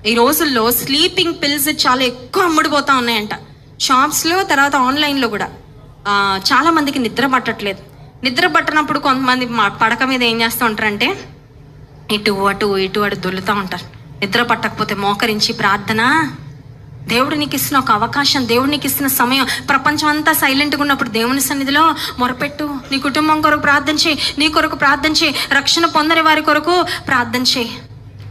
ఈ రోజుల్లో sleeping pills చాలా ఎక్కువ అమ్ముడుపోతా ఉన్నాయంట షాప్స్లో, తర్వాత ఆన్లైన్లో కూడా. చాలా మందికి నిద్ర పట్టట్లేదు. నిద్ర పట్టనప్పుడు కొంతమంది పడక మీద ఏం చేస్తూ ఉంటారంటే ఇటు అటు దొల్లుతూ ఉంటారు. నిద్ర పట్టకపోతే మోకరించి ప్రార్థన, దేవుడు నీకు ఇస్తున్న ఒక అవకాశం, దేవుడు నీకు ఇస్తున్న సమయం, ప్రపంచం అంతా సైలెంట్గా ఉన్నప్పుడు దేవుని సన్నిధిలో మొరపెట్టు. నీ కుటుంబం కొరకు ప్రార్థన చేయి, నీ కొరకు ప్రార్థన చేయి, రక్షణ పొందని వారి కొరకు ప్రార్థన చేయి.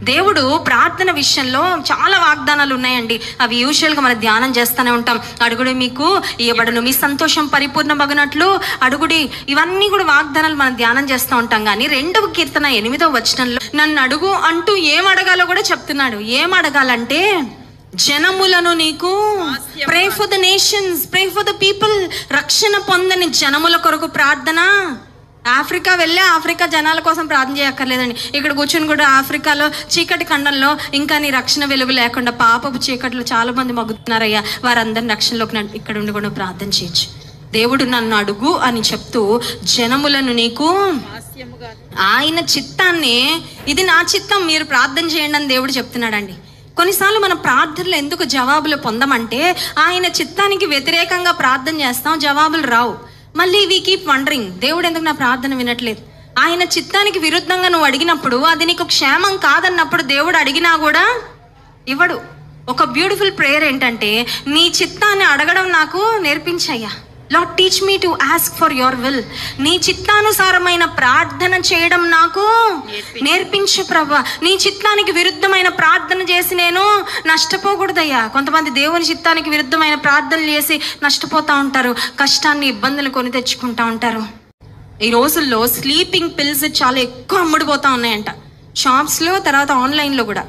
దేవుడు ప్రార్థన విషయంలో చాలా వాగ్దానాలు ఉన్నాయండి. అవి యూజువల్గా మనం ధ్యానం చేస్తూనే ఉంటాం. అడుగుడి మీకు ఇవ్వబడును, మీ సంతోషం పరిపూర్ణమగినట్లు అడుగుడి. ఇవన్నీ కూడా వాగ్దానాలు మనం ధ్యానం చేస్తూ ఉంటాం. కానీ 2వ కీర్తన 8వ వచనంలో నన్ను అడుగు అంటూ ఏం అడగాలో కూడా చెప్తున్నాడు. ఏం అడగాలంటే జనములను నీకు, pray for the nations, pray for the people, రక్షణ పొందని జనముల కొరకు ప్రార్థన. ఆఫ్రికా వెళ్ళి ఆఫ్రికా జనాల కోసం ప్రార్థన చేయక్కర్లేదండి. ఇక్కడ కూర్చొని కూడా ఆఫ్రికాలో చీకటి ఖండంలో ఇంకా నీ రక్షణ వెలుగు లేకుండా పాపపు చీకట్లు చాలా మంది మగ్గుతున్నారయ్యా, వారందరిని రక్షణలోకి ఇక్కడ ఉండి కూడా ప్రార్థన చేయొచ్చు. దేవుడు నన్ను అడుగు అని చెప్తూ జనములను నీకు, ఆయన చిత్తాన్ని, ఇది నా చిత్తం మీరు ప్రార్థన చేయండి అని దేవుడు చెప్తున్నాడండి. కొన్నిసార్లు మన ప్రార్థనలు ఎందుకు జవాబులు పొందమంటే ఆయన చిత్తానికి వ్యతిరేకంగా ప్రార్థన చేస్తాం, జవాబులు రావు. మళ్ళీ వీ కీప్ వండరింగ్, దేవుడు ఎందుకు నా ప్రార్థన వినట్లేదు. ఆయన చిత్తానికి విరుద్ధంగా నువ్వు అడిగినప్పుడు, అది నీకు క్షేమం కాదన్నప్పుడు దేవుడు అడిగినా కూడా ఇవ్వడు. ఒక బ్యూటిఫుల్ ప్రేయర్ ఏంటంటే, నీ చిత్తాన్ని అడగడం నాకు నేర్పించయ్యా. Lord teach me to ask for your will. నీ చిత్తానుసారమైన ప్రార్థన చేయడం నాకు నేర్పించు ప్రభా. నీ చిత్తానికి విరుద్ధమైన ప్రార్థన చేసి నేను నష్టపోకూడదయ్యా. కొంతమంది దేవుని చిత్తానికి విరుద్ధమైన ప్రార్థనలు చేసి నష్టపోతూ ఉంటారు, కష్టాన్ని ఇబ్బందులు కొని తెచ్చుకుంటూ ఉంటారు. ఈ రోజుల్లో స్లీపింగ్ పిల్స్ చాలా ఎక్కువ అమ్ముడుపోతూ ఉన్నాయంట షాప్స్లో, తర్వాత ఆన్లైన్లో కూడా.